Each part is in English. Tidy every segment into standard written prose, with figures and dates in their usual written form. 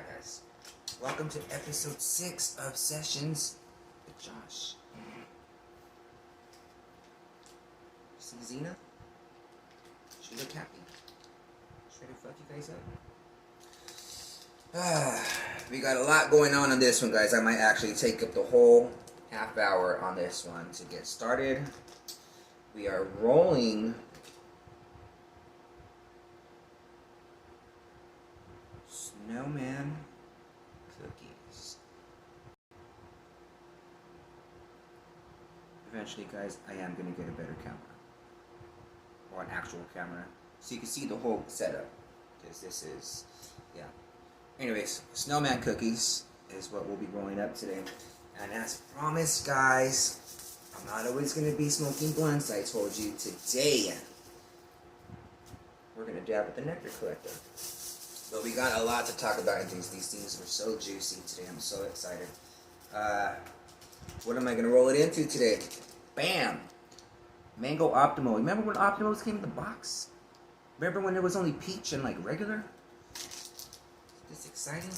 Alright guys, welcome to episode 6 of Sessions with Josh. See Xena? She look happy. She's ready to fuck you guys up. We got a lot going on this one, guys. I might actually take up the whole half hour on this one to get started. We are rolling snowman cookies. Eventually, guys, I am going to get a better camera. Or an actual camera. So you can see the whole setup. Because this is, yeah. Anyways, snowman cookies is what we'll be rolling up today. And as promised, guys, I'm not always going to be smoking blunts, I told you. Today, we're going to dab with the nectar collector. But we got a lot to talk about, and these things were so juicy today. I'm so excited. What am I going to roll it into today? Bam! Mango Optimo. Remember when Optimos came in the box? Remember when there was only peach and like regular? Is this exciting?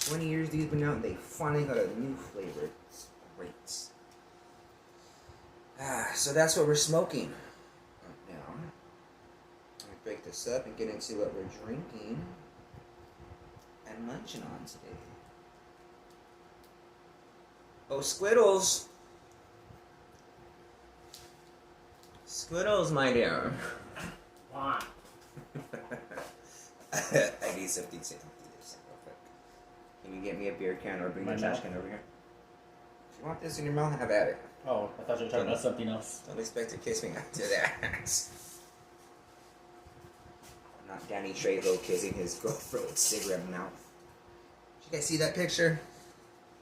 20 years these have been out, and they finally got a new flavor. It's great. So that's what we're smoking right now. Break this up and get into what we're drinking and munching on today. Oh, Squiddles! Squiddles, my dear. Why? I need something to do this real quick. Can you get me a beer can or bring the trash can over here? If you want this in your mouth, have at it. Oh, I thought you were talking about something else. Don't expect to kiss me after that. Not Danny Trejo kissing his girlfriend with cigarette mouth. Did you guys see that picture?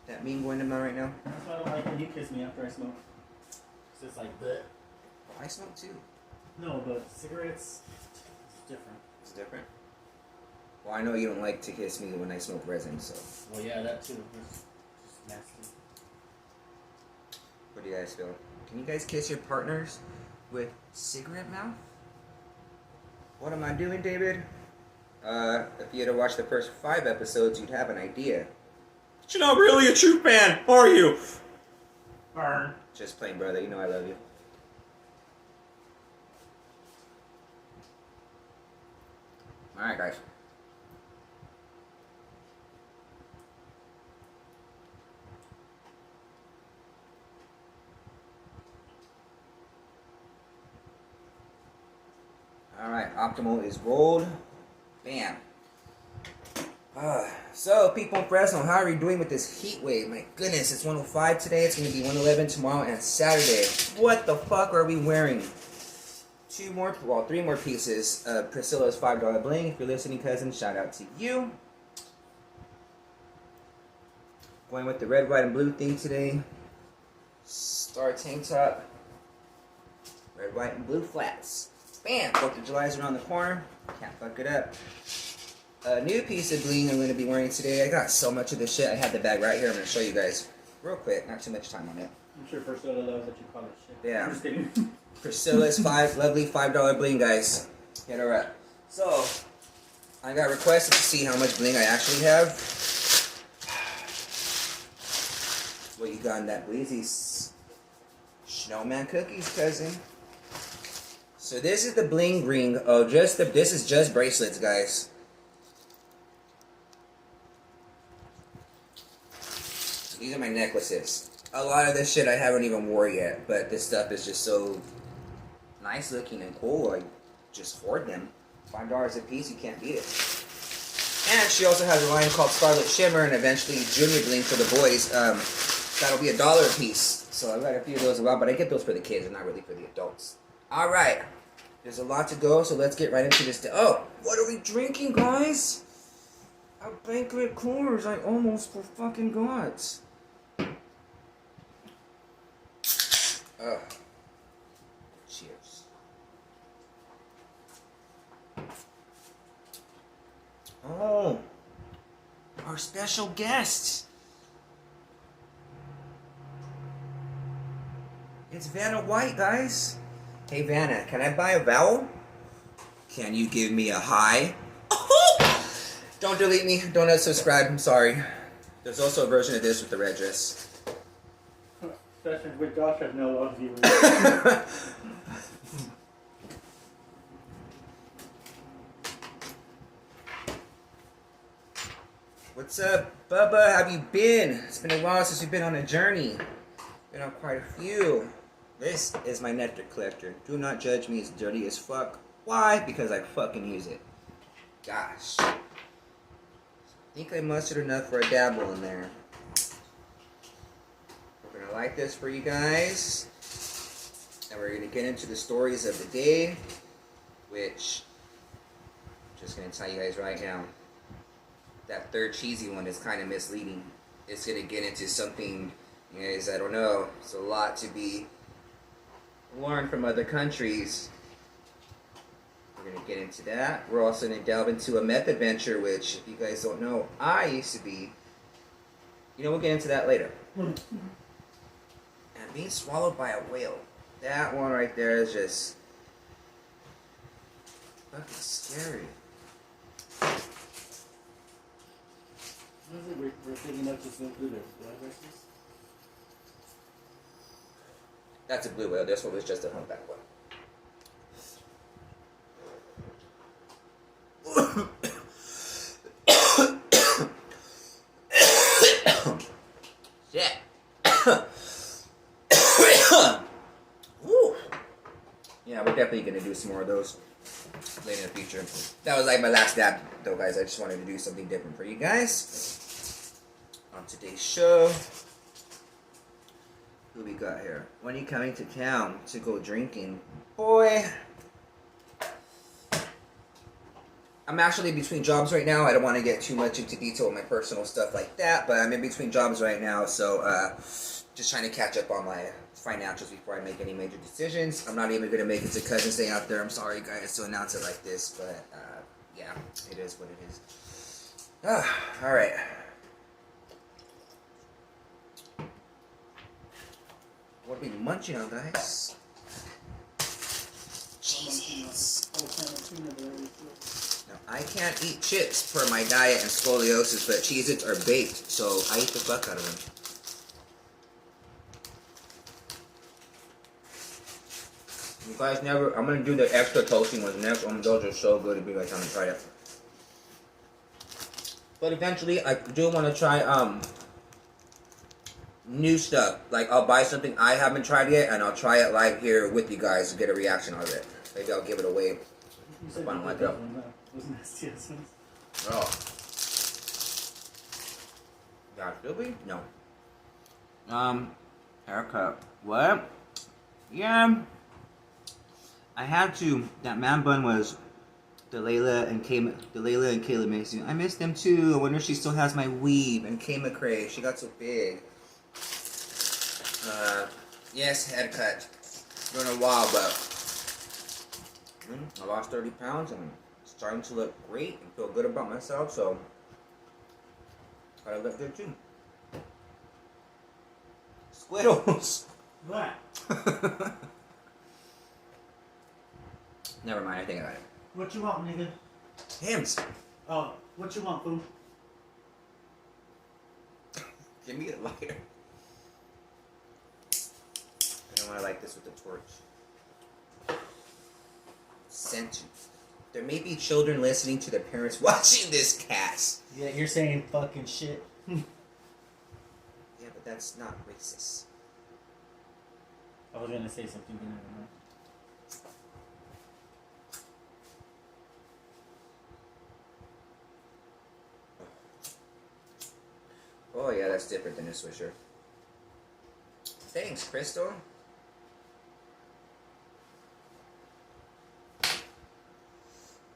That meme going to mouth right now? That's why I don't like when you kiss me after I smoke. Because it's like, bleh. Well, I smoke too. No, but cigarettes, it's different. It's different? Well, I know you don't like to kiss me when I smoke resin, so. Well, yeah, that too. It's just nasty. What do you guys feel? Can you guys kiss your partners with cigarette mouth? What am I doing, David? If you had to watch the first 5 episodes, you'd have an idea. But you're not really a true fan, are you? Burn. Just plain, brother. You know I love you. Alright, guys. Alright, Optimal is rolled. Bam. So, people in Fresno, how are we doing with this heat wave? My goodness, it's 105 today. It's going to be 111 tomorrow and Saturday. What the fuck are we wearing? 3 more pieces of Priscilla's $5 bling. If you're listening, cousin, shout out to you. Going with the red, white, and blue theme today. Star tank top. Red, white, and blue flats. Bam! 4th of July is around the corner. Can't fuck it up. A new piece of bling I'm going to be wearing today. I got so much of this shit. I have the bag right here. I'm going to show you guys real quick. Not too much time on it. I'm sure Priscilla loves that you call it shit. Yeah. I'm just kidding. Priscilla's lovely $5 bling, guys. Hit her up. So, I got requested to see how much bling I actually have. What you got in that Bleezy's snowman cookies, cousin? So this is the bling ring. Oh, this is just bracelets, guys. These are my necklaces. A lot of this shit I haven't even wore yet, but this stuff is just so nice looking and cool. I just hoard them. $5 a piece, you can't beat it. And she also has a line called Scarlet Shimmer and eventually Junior Bling for the boys. That'll be $1 a piece. So I've got a few of those as well, but I get those for the kids and not really for the adults. Alright. There's a lot to go, so let's get right into this. Oh, what are we drinking, guys? A banquet Coors I almost fucking got. Cheers. Oh, our special guest. It's Vanna White, guys. Hey, Vanna, can I buy a vowel? Can you give me a high? Don't delete me. Don't unsubscribe. I'm sorry. There's also a version of this with the red dress. Sessions with Josh have no love viewers. What's up, Bubba? How have you been? It's been a while since we've been on a journey. Been on quite a few. This is my nectar collector. Do not judge me. It's dirty as fuck. Why? Because I fucking use it. Gosh. I think I mustered enough for a dabble in there. We're gonna light this for you guys. And we're gonna get into the stories of the day. Which, I'm just gonna tell you guys right now. That third cheesy one is kind of misleading. It's gonna get into something, you guys, I don't know. It's a lot to be learned from other countries. We're gonna get into that. We're also gonna delve into a meth adventure, which, if you guys don't know, I used to be. You know, we'll get into that later. And being swallowed by a whale. That one right there is just fucking scary. We're thinking up to swim through the blood vessels. That's a blue whale. This one was just a humpback one. Shit. Woo. Yeah, we're definitely gonna do some more of those later in the future. That was like my last dab, though, guys. I just wanted to do something different for you guys. On today's show, who we got here? When are you coming to town to go drinking? Boy, I'm actually between jobs right now. I don't want to get too much into detail with my personal stuff like that, but I'm in between jobs right now, so just trying to catch up on my financials before I make any major decisions. I'm not even going to make it to Cousin's Day out there. I'm sorry, guys, to announce it like this, but yeah, it is what it is. All right. What are we munching on, guys? Jesus. Now, I can't eat chips per my diet and scoliosis, but Cheez-Its are baked, so I eat the fuck out of them. You guys never, I'm gonna do the extra toasting ones next. Those are so good if you guys haven't tried it. But eventually, I do want to try new stuff. Like, I'll buy something I haven't tried yet, and I'll try it live here with you guys to get a reaction out of it. Maybe I'll give it away. You said Fun like that that. one, was nasty as well. Oh. Got Philly? No. Haircut. What? Yeah. I had to. That man bun was the Layla and Kayla Macy. I miss them too. I wonder if she still has my weave. And Kay McCrae. She got so big. Yes, haircut. It's been a while, but I lost 30 pounds and it's starting to look great and feel good about myself, so gotta look good too. Squiddles! What? Never mind, I think about it. What you want, nigga? Hims! Oh, what you want, fool? Give me a lighter. I don't want to light this with the torch. Sent. There may be children listening to their parents watching this cast. Yeah, you're saying fucking shit. Yeah, but that's not racist. I was gonna say something, but never mind. Oh yeah, that's different than a Swisher. Thanks, Crystal.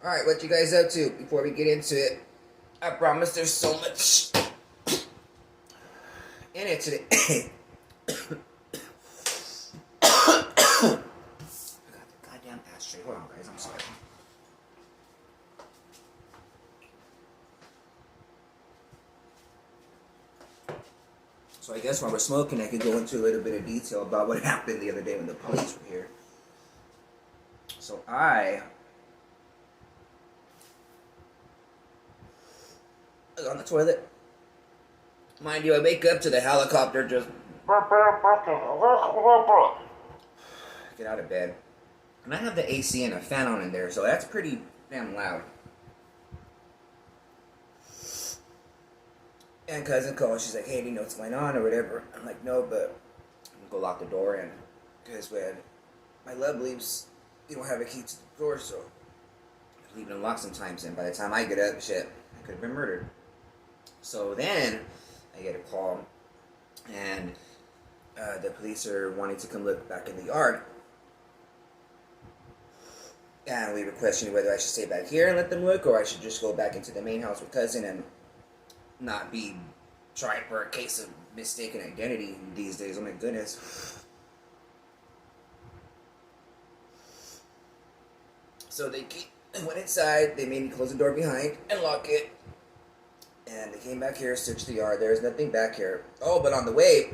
Alright, what you guys up to before we get into it? I promise there's so much in it today. I got the goddamn ashtray. Hold on, guys, I'm sorry. So I guess while we're smoking, I could go into a little bit of detail about what happened the other day when the police were here. So I was on the toilet. Mind you, I wake up to the helicopter just get out of bed. And I have the AC and a fan on in there, so that's pretty damn loud. And cousin calls, she's like, hey, do you know what's going on or whatever? I'm like, no, but I'm gonna go lock the door in. Because when my love leaves, you don't have a key to the door, so I leave it unlocked sometimes, and by the time I get up, shit, I could have been murdered. So then I get a call, and the police are wanting to come look back in the yard. And we were questioning whether I should stay back here and let them look, or I should just go back into the main house with cousin and not be tried for a case of mistaken identity these days. Oh my goodness. So they went inside, they made me close the door behind and lock it. And they came back here, searched the yard. There's nothing back here. Oh, but on the way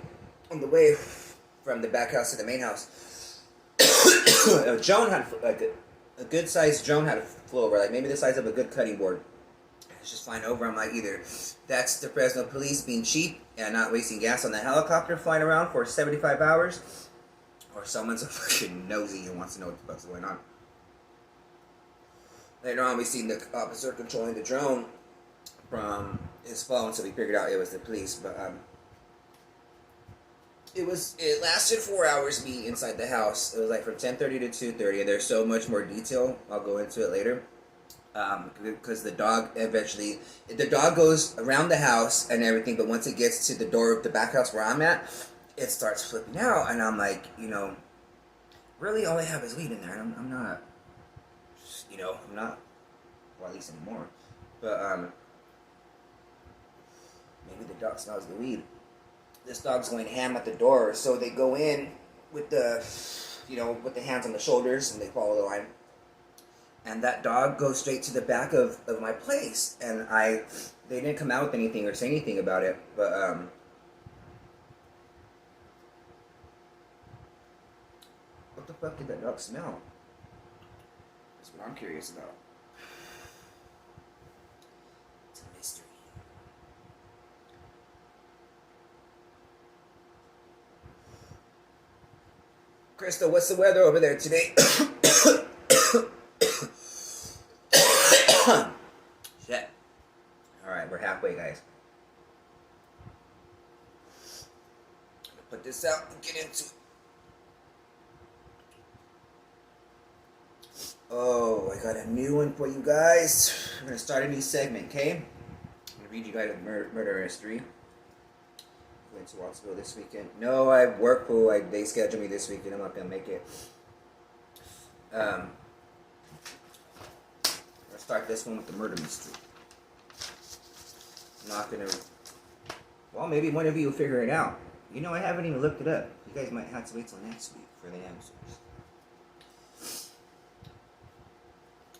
from the back house to the main house, Joan had a good sized drone had a flow over, like maybe the size of a good cutting board. It's just flying over. I'm like, either that's the Fresno police being cheap and not wasting gas on the helicopter flying around for 75 hours, or someone's a fucking nosy and wants to know what the fuck's going on. Later on, we seen the officer controlling the drone from his phone, so we figured out it was the police. But it lasted 4 hours me inside the house. It was like from 10:30 to 2:30, and there's so much more detail. I'll go into it later. Because the dog goes around the house and everything, but once it gets to the door of the back house where I'm at, it starts flipping out, and I'm like, really all I have is weed in there, and I'm not, well, at least anymore, but, maybe the dog smells the weed. This dog's going ham at the door, so they go in with with the hands on the shoulders, and they follow the line. And that dog goes straight to the back of my place. And they didn't come out with anything or say anything about it. But, what the fuck did that dog smell? That's what I'm curious about. It's a mystery. Crystal, what's the weather over there today? Shit. Alright, we're halfway, guys. I'm gonna put this out and get into it. Oh, I got a new one for you guys. We're gonna start a new segment, okay? I'm gonna read you guys a murder mystery. Going to Wattsville this weekend. No, I work full. They scheduled me this weekend. I'm not gonna make it. Let's start this one with the murder mystery. I'm not gonna. Well, maybe one of you will figure it out. I haven't even looked it up. You guys might have to wait till next week for the answers.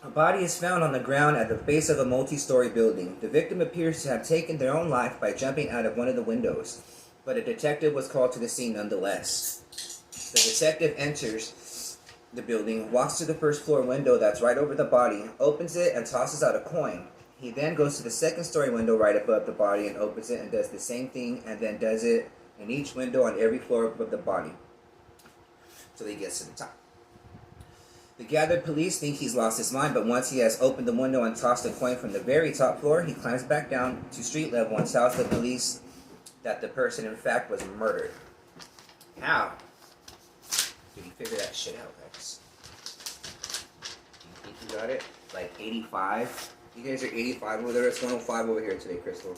A body is found on the ground at the base of a multi-story building. The victim appears to have taken their own life by jumping out of one of the windows, but a detective was called to the scene nonetheless. The detective enters the building, walks to the first floor window that's right over the body, opens it, and tosses out a coin. He then goes to the second story window right above the body and opens it and does the same thing, and then does it in each window on every floor of the body till he gets to the top. The gathered police think he's lost his mind, but once he has opened the window and tossed a coin from the very top floor, he climbs back down to street level and tells the police that the person in fact was murdered. How did he figure that shit out, guys? Do you think he got it? Like 85? You guys are 85 over there. It's 105 over here today, Crystal.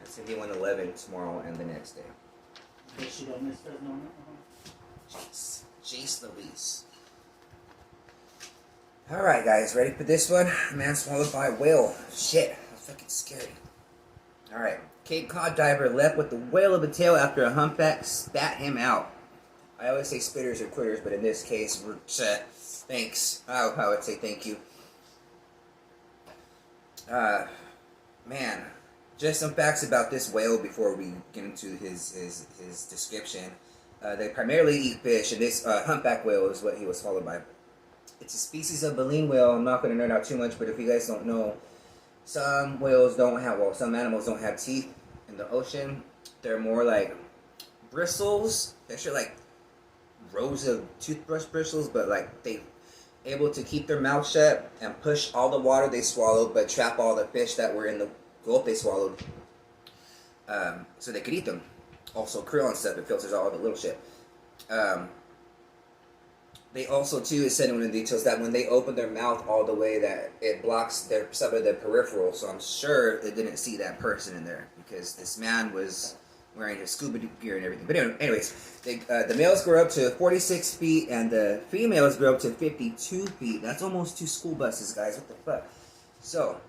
It's going to be 111 tomorrow and the next day. Jeez. Jace Louise. Alright, guys. Ready for this one? Man swallowed by a whale. Shit. That's fucking scary. Alright. Cape Cod diver left with the whale of a tail after a humpback spat him out. I always say spitters or quitters, but in this case, thanks. I would say thank you. Man. Just some facts about this whale before we get into his description. They primarily eat fish, and this humpback whale is what he was swallowed by. It's a species of baleen whale. I'm not going to nerd out too much, but if you guys don't know, some whales don't have, well, some animals don't have teeth in the ocean. They're more like bristles. They're like rows of toothbrush bristles, but like they able to keep their mouth shut and push all the water they swallowed, but trap all the fish that were in the gulp they swallowed, so they could eat them. Also, krill and stuff, it filters all the little shit. They also, too, it said in one of the details that when they open their mouth all the way, that it blocks some of their peripheral. So I'm sure it didn't see that person in there because this man was wearing his scuba gear and everything. But anyways, the males grow up to 46 feet and the females grow up to 52 feet. That's almost 2 school buses, guys. What the fuck? So,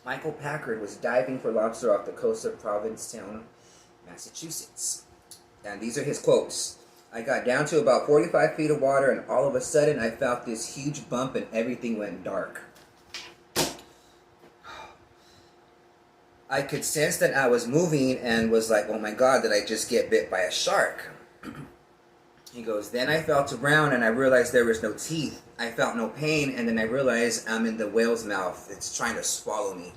Michael Packard was diving for lobster off the coast of Provincetown, Massachusetts. And these are his quotes. I got down to about 45 feet of water, and all of a sudden I felt this huge bump and everything went dark. I could sense that I was moving and was like, oh my God, did I just get bit by a shark? He goes, then I felt around and I realized there was no teeth. I felt no pain, and then I realized I'm in the whale's mouth. It's trying to swallow me.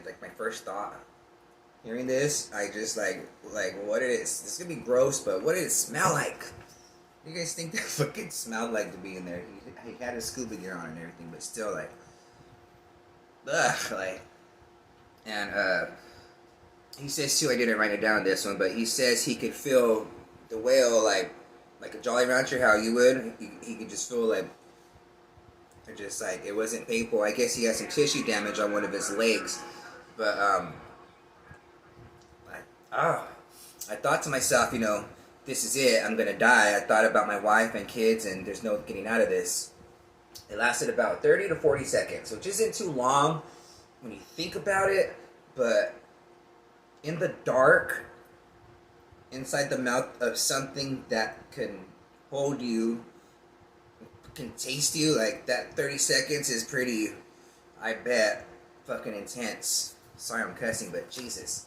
Like my first thought hearing this, I just like what did it, this is gonna be gross, but what did it smell like? What do you guys think that fucking smelled like to be in there? He had his scuba gear on and everything, but still like, ugh, like, and he says too, I didn't write it down this one, but he says he could feel the whale like a Jolly Rancher, how you would, he could just feel like, just like, it wasn't painful. I guess he had some tissue damage on one of his legs, but I thought to myself, this is it, I'm gonna die. I thought about my wife and kids, and there's no getting out of this. It lasted about 30 to 40 seconds, which isn't too long when you think about it, but in the dark, inside the mouth of something that can hold you, can taste you, like that 30 seconds is pretty, I bet, fucking intense. Sorry I'm cussing, but Jesus.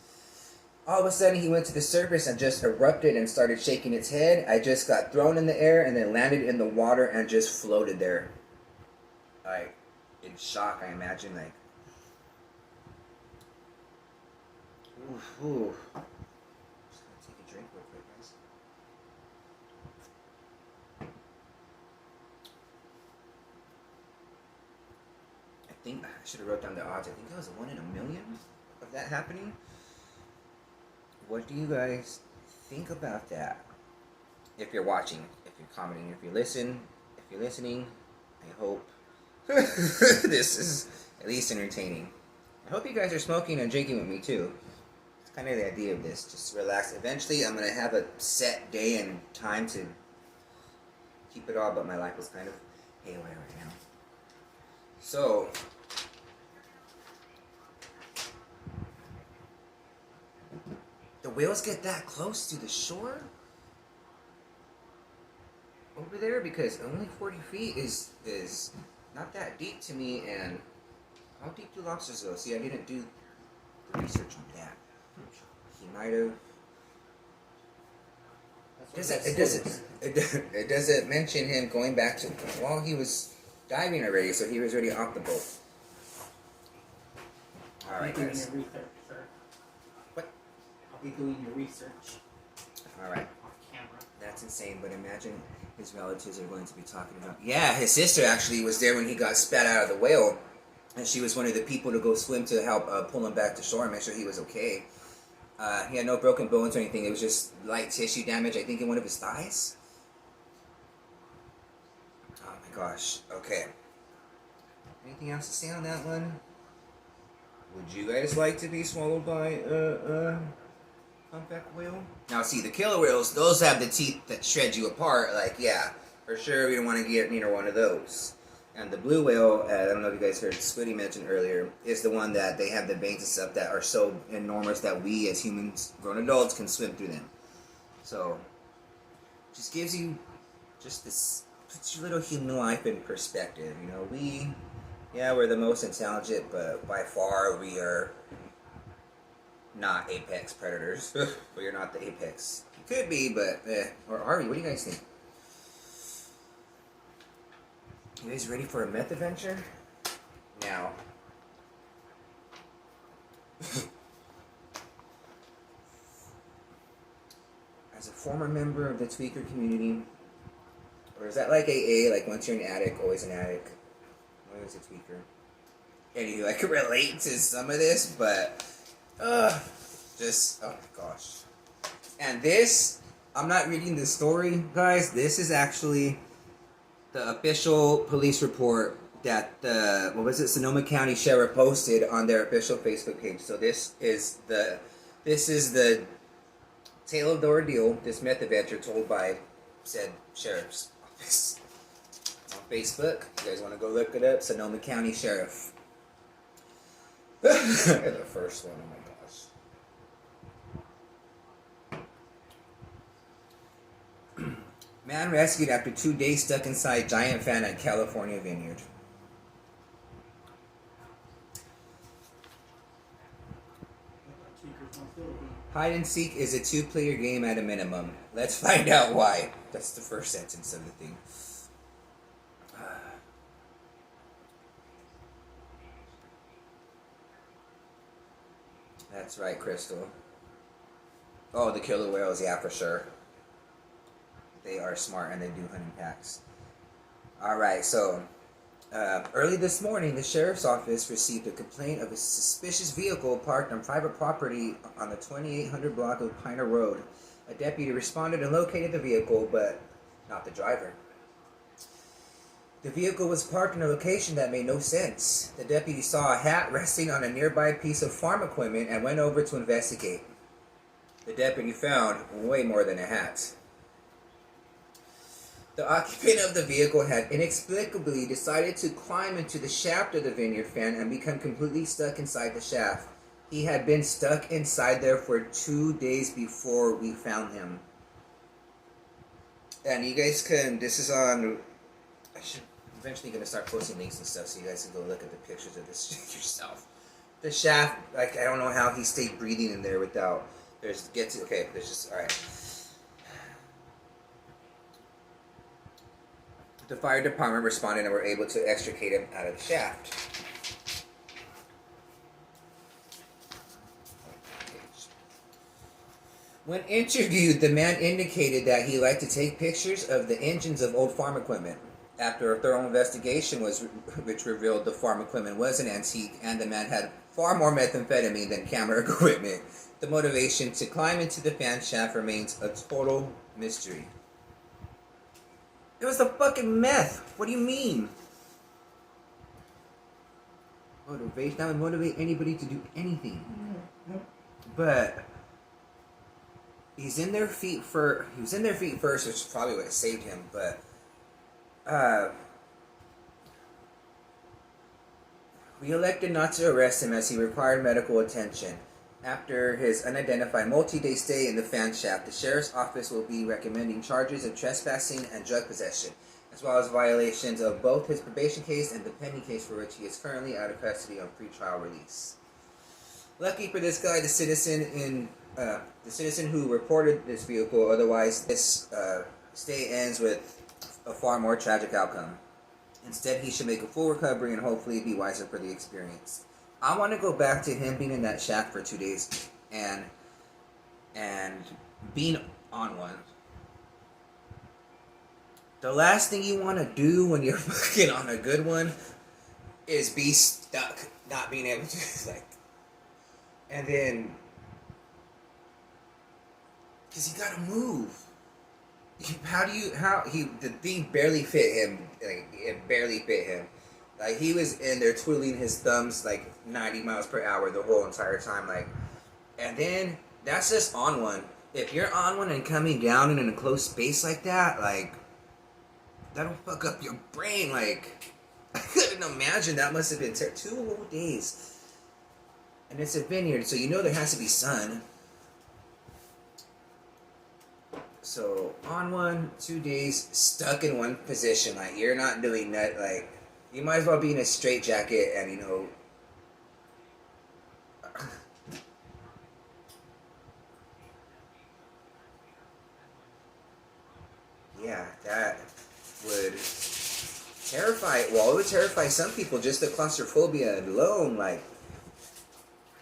All of a sudden he went to the surface and just erupted and started shaking its head. I just got thrown in the air and then landed in the water and just floated there. Like, in shock, I imagine, like, ooh. Just gonna take a drink real quick, guys. I think I should have wrote down the odds. I think it was 1 in a million of that happening. What do you guys think about that? If you're watching, if you're commenting, if you're listening, I hope this is at least entertaining. I hope you guys are smoking and drinking with me too. It's kind of the idea of this, just relax. Eventually I'm going to have a set day and time to keep it all, but my life was kind of haywire right now. So, the whales get that close to the shore over there, because only 40 feet is not that deep to me. And how deep do lobsters go? See, I didn't do the research on that. He might have. It doesn't mention him going back to, well, he was diving already, so he was already off the boat. All right, doing guys. your research, sir. What? I'll be doing your research. All right. Off camera. That's insane, but imagine his relatives are going to be talking about... Yeah, his sister actually was there when he got spat out of the whale, and she was one of the people to go swim to help pull him back to shore and make sure he was okay. He had no broken bones or anything. It was just light tissue damage, I think, in one of his thighs. Oh my gosh. Okay. Anything else to say on that one? Would you guys like to be swallowed by humpback whale? Now, see, the killer whales, those have the teeth that shred you apart. Like, yeah, for sure, we don't want to get near one of those. And the blue whale, I don't know if you guys heard Squiddy mention earlier, is the one that they have the veins and stuff that are so enormous that we as humans, grown adults, can swim through them. So, just gives you just this, puts your little human life in perspective. You know, we're the most intelligent, but by far we are not apex predators. But you're not the apex. You could be, but or are you? What do you guys think? You guys ready for a meth adventure? Now. As a former member of the tweaker community, or is that like AA? Like once you're an addict, always an addict. Always a tweaker. And I could relate to some of this, but just oh my gosh. And this, I'm not reading the story, guys. This is actually the official police report that the Sonoma County Sheriff posted on their official Facebook page. So this is the tale of the ordeal, this meth adventure told by said sheriff's office on Facebook. You guys want to go look it up? Sonoma County Sheriff. The first one. Oh my gosh. Man rescued after 2 days stuck inside giant fan at California vineyard. Hide and seek is a 2-player game at a minimum. Let's find out why. That's the first sentence of the thing. That's right, Crystal. Oh, the killer whales, yeah, for sure. They are smart and they do hunting packs. Alright, so early this morning, the sheriff's office received a complaint of a suspicious vehicle parked on private property on the 2800 block of Piner Road. A deputy responded and located the vehicle, but not the driver. The vehicle was parked in a location that made no sense. The deputy saw a hat resting on a nearby piece of farm equipment and went over to investigate. The deputy found way more than a hat. The occupant of the vehicle had inexplicably decided to climb into the shaft of the vineyard fan and become completely stuck inside the shaft. He had been stuck inside there for 2 days before we found him. And you guys can, this is on, I should eventually going to start posting links and stuff so you guys can go look at the pictures of this yourself. The shaft, like, I don't know how he stayed breathing in there without, there's just, alright. The fire department responded and were able to extricate him out of the shaft. When interviewed, the man indicated that he liked to take pictures of the engines of old farm equipment. After a thorough investigation which revealed the farm equipment was an antique and the man had far more methamphetamine than camera equipment, the motivation to climb into the fan shaft remains a total mystery. It was the fucking meth. What do you mean? Motivation. That would motivate anybody to do anything. But he was in their feet first, which is probably what saved him. But we elected not to arrest him as he required medical attention. After his unidentified multi-day stay in the fan shaft, the sheriff's office will be recommending charges of trespassing and drug possession, as well as violations of both his probation case and the pending case for which he is currently out of custody on pretrial release. Lucky for this guy, the citizen who reported this vehicle, otherwise this stay ends with a far more tragic outcome. Instead, he should make a full recovery and hopefully be wiser for the experience. I want to go back to him being in that shack for 2 days and being on one. The last thing you want to do when you're fucking on a good one is be stuck, not being able to, like, and then, because you gotta move. The thing barely fit him, like, it barely fit him. Like, he was in there twiddling his thumbs, like, 90 miles per hour the whole entire time, like, and then, that's just on one. If you're on one and coming down in a close space like that, like, that'll fuck up your brain, like, I couldn't imagine that must have been 2 whole days. And it's a vineyard, so you know there has to be sun. So, on one, 2 days, stuck in one position, like, you're not doing that, like, you might as well be in a straitjacket and, would terrify some people, just the claustrophobia alone, like.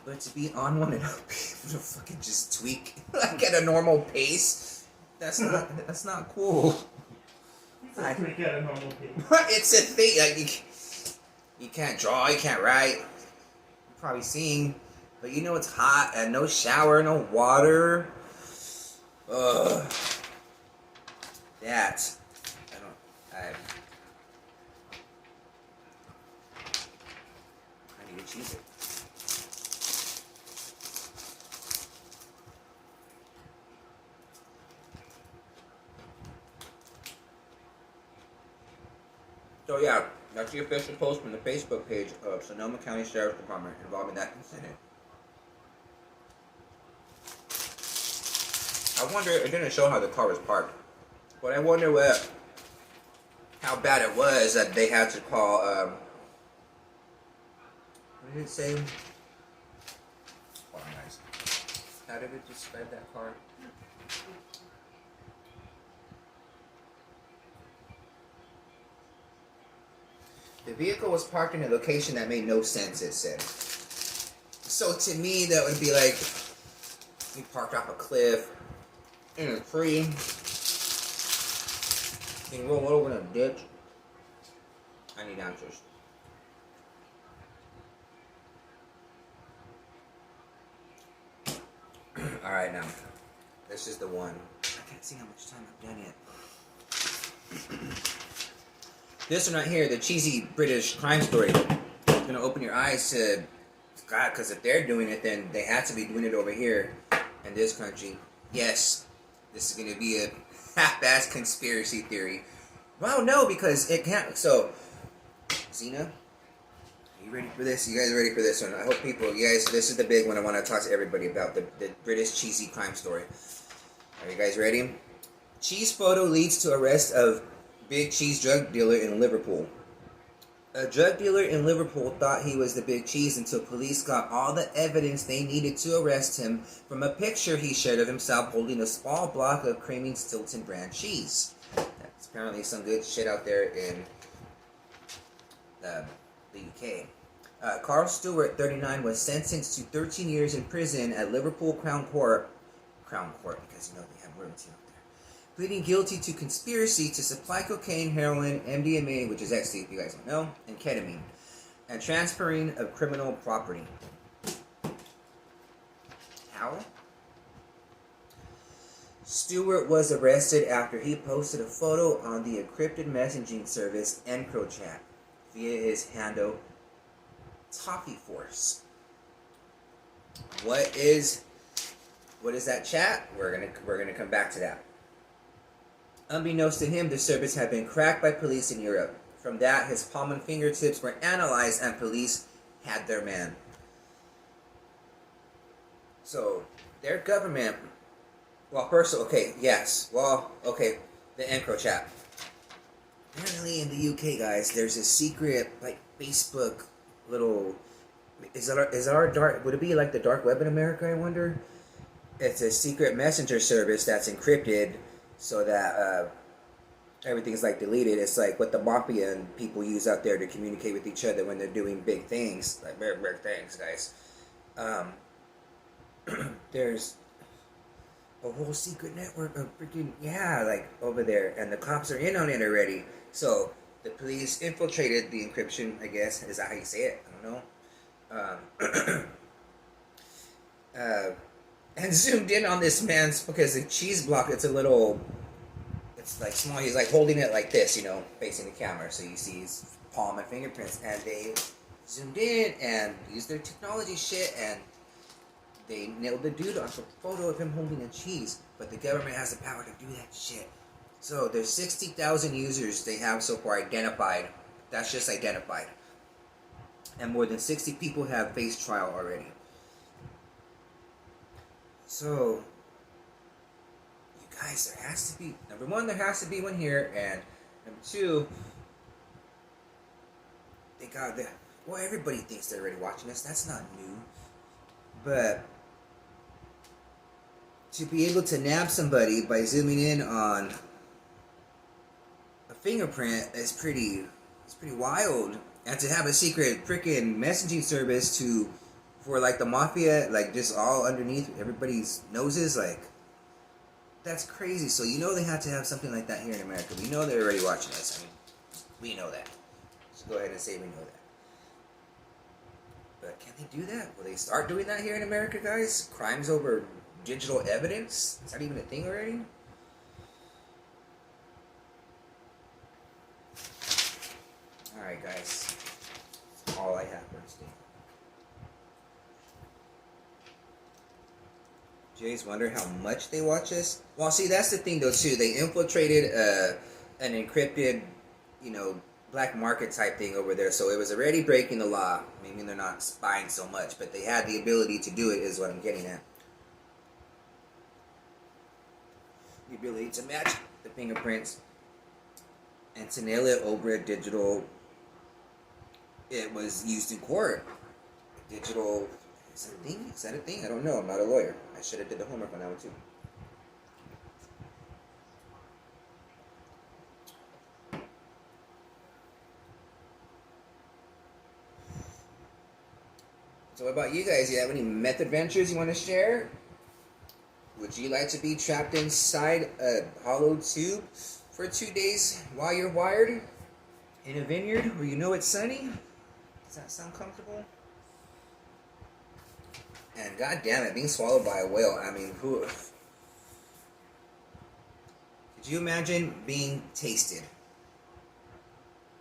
But to be on one and not be able to fucking just tweak like at a normal pace, that's not cool. Tweak at a normal pace. It's a thing. Like you can't draw, you can't write. You're probably seeing, but you know it's hot and no shower, no water. Ugh. That I need to choose it. So yeah, that's the official post from the Facebook page of Sonoma County Sheriff's Department involving that incident. I wonder, it didn't show how the car was parked, but I wonder how bad it was that they had to call, what did it say? Hold on, guys. How did it describe that car? The vehicle was parked in a location that made no sense, it said. So to me, that would be like, you parked off a cliff, in a tree, you roll over in a ditch. I need answers. Alright, now, this is the one. I can't see how much time I've done yet. This one right here, the cheesy British crime story, is going to open your eyes to, God, because if they're doing it, then they have to be doing it over here in this country. Yes, this is going to be a half-assed conspiracy theory. Well, no, because it can't. So, Zena, are you ready for this? You guys are ready for this one? I hope people, you guys, this is the big one I want to talk to everybody about, the British cheesy crime story. Are you guys ready? Cheese photo leads to arrest of big cheese drug dealer in Liverpool. A drug dealer in Liverpool thought he was the big cheese until police got all the evidence they needed to arrest him from a picture he shared of himself holding a small block of creaming Stilton brand cheese. That's apparently some good shit out there in the UK. Carl Stewart, 39, was sentenced to 13 years in prison at Liverpool Crown Court, because you know they have royalty out there, pleading guilty to conspiracy to supply cocaine, heroin, MDMA, which is ecstasy if you guys don't know, and ketamine, and transferring of criminal property. How? Stewart was arrested after he posted a photo on the encrypted messaging service EncroChat via his handle Toffee Force. What is that chat? We're gonna come back to that. Unbeknownst to him, the service had been cracked by police in Europe. From that, his palm and fingertips were analyzed and police had their man. So, their government, well, first, okay, yes, well, okay, the EncroChat. Apparently in the UK, guys, there's a secret, like, Facebook little, is it our dark, would it be like the dark web in America, I wonder? It's a secret messenger service that's encrypted so that everything's like deleted. It's like what the mafia and people use out there to communicate with each other when they're doing big things, like very big things, guys. There's a whole secret network of freaking, yeah, like over there, and the cops are in on it already. So the police infiltrated the encryption, I guess. Is that how you say it? I don't know. And zoomed in on this man's, because the cheese block, it's a little, it's like small, he's like holding it like this, you know, facing the camera, so you see his palm and fingerprints, and they zoomed in and used their technology shit, and they nailed the dude off a photo of him holding a cheese, but the government has the power to do that shit. So there's 60,000 users they have so far identified, that's just identified, and more than 60 people have faced trial already. So, you guys, there has to be, number one, there has to be one here, and number two, they got that. Well, everybody thinks they're already watching us. That's not new. But to be able to nab somebody by zooming in on a fingerprint is pretty It's pretty wild. And to have a secret freaking messaging service for like the mafia, like just all underneath everybody's noses, like that's crazy. So you know they have to have something like that here in America. We know they're already watching us. I mean, we know that. So go ahead and say we know that. But can they do that? Will they start doing that here in America, guys? Crimes over digital evidence? Is that even a thing already? Alright, guys. That's all I have for today. Jays wonder how much they watch us. Well, see, that's the thing, though, too. They infiltrated an encrypted, black market type thing over there. So it was already breaking the law. Maybe they're not spying so much, but they had the ability to do it, is what I'm getting at. The ability to match the fingerprints and to nail it over a digital. It was used in court. Digital. Is that a thing? Is that a thing? I don't know. I'm not a lawyer. I should have did the homework on that one too. So what about you guys? You have any meth adventures you want to share? Would you like to be trapped inside a hollow tube for 2 days while you're wired in a vineyard where you know it's sunny? Does that sound comfortable? And god damn it, being swallowed by a whale. I mean, who? Could you imagine being tasted?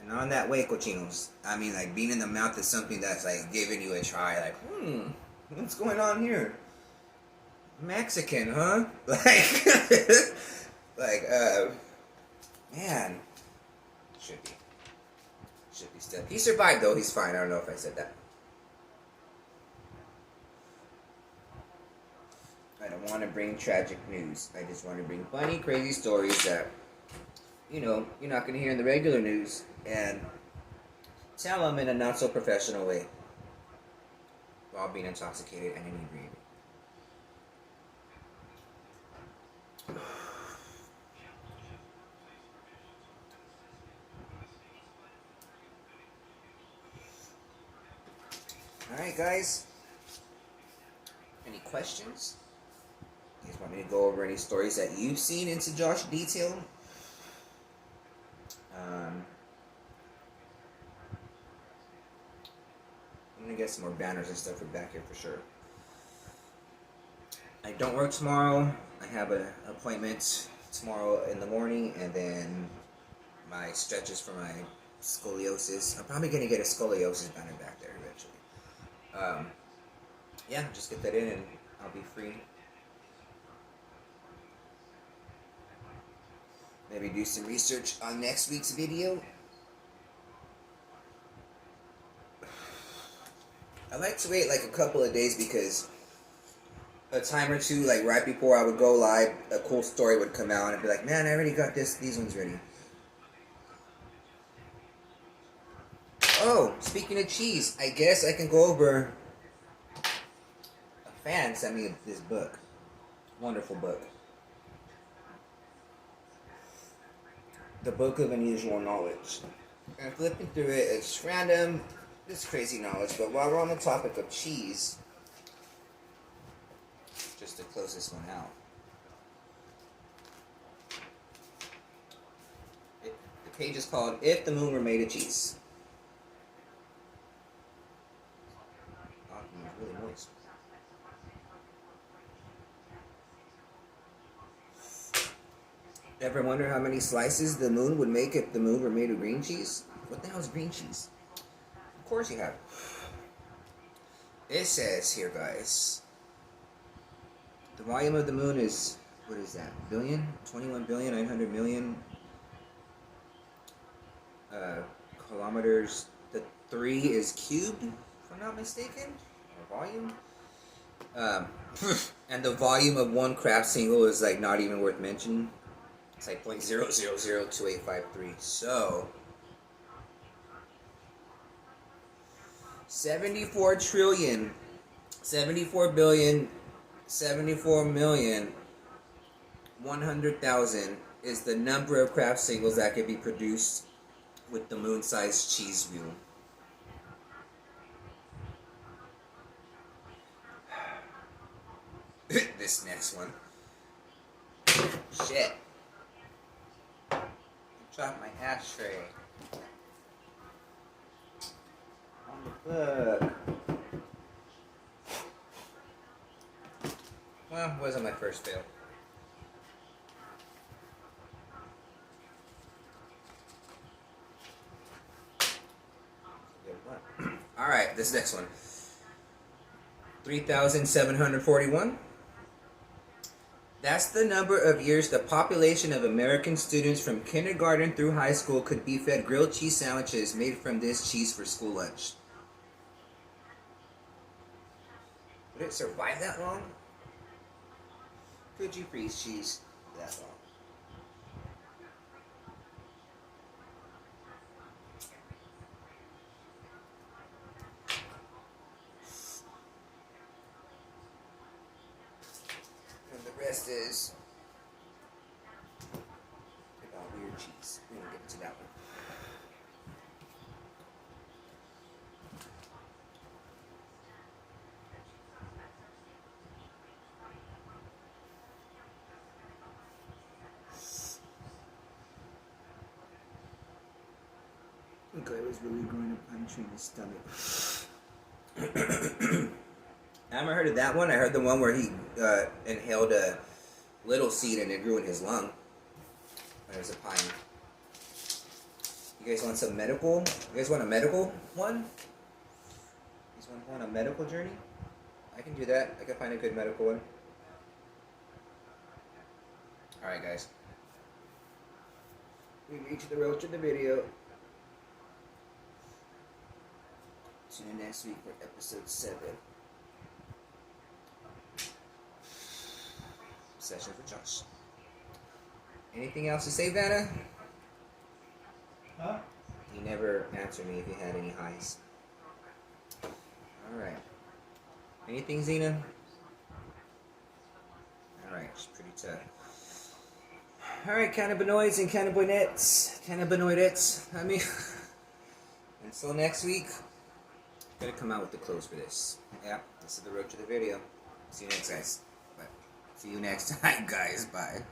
And on that way, cochinos. I mean, like being in the mouth is something that's like giving you a try. Like, what's going on here? Mexican, huh? Man, should be still. He survived though. He's fine. I don't know if I said that. I don't want to bring tragic news. I just want to bring funny, crazy stories that, you're not going to hear in the regular news, and tell them in a not so professional way while being intoxicated and inebriated. Alright, guys. Any questions? You guys want me to go over any stories that you've seen into Josh detail? I'm gonna get some more banners and stuff for back here for sure. I don't work tomorrow. I have an appointment tomorrow in the morning, and then my stretches for my scoliosis. I'm probably gonna get a scoliosis banner back there eventually. Yeah, just get that in and I'll be free. Maybe do some research on next week's video. I like to wait like a couple of days because a time or two, like right before I would go live, a cool story would come out and I'd be like, man, I already got these ones ready. Oh, speaking of cheese, I guess I can go over. A fan sent me this book. Wonderful book. The Book of Unusual Knowledge. And flipping through it, it's random, it's crazy knowledge, but while we're on the topic of cheese, just to close this one out. The page is called If the Moon Were Made of Cheese. Oh, it's really moist. Ever wonder how many slices the moon would make if the moon were made of green cheese? What the hell is green cheese? Of course you have. It says here, guys, the volume of the moon is, what is that, billion? 21,900,000,000 kilometers. The 3 is cubed, if I'm not mistaken, or volume. And the volume of one craft single is like not even worth mentioning. It's like 0.0002853. So 74 trillion, 74 billion, 74,100,000 is the number of craft singles that could be produced with the moon-sized cheese wheel. This next one. Shit. I dropped my ashtray. On the book. Well, it wasn't my first fail. Alright, this next one. 3,741. That's the number of years the population of American students from kindergarten through high school could be fed grilled cheese sandwiches made from this cheese for school lunch. Would it survive that long? Could you freeze cheese that long? And the rest is about weird cheese. We won't get into that one. The guy was really going to punch me in the stomach. I haven't heard of that one. I heard the one where he inhaled a little seed and it grew in his lung. There's a pine. You guys want some medical? You guys want a medical one? You guys want a medical journey? I can do that. I can find a good medical one. Alright guys. We reached the road to the video. Tune in next week for episode 7. Sessions with Josh. Anything else to say, Vanna? Huh? You never answered me if you had any highs. Alright. Anything, Zena? Alright, she's pretty tough. Alright, cannabinoids and cannabinoidettes. I mean, until next week, gotta come out with the close for this. Yeah, this is the road to the video. See you next, guys. Bye. See you next time, guys. Bye.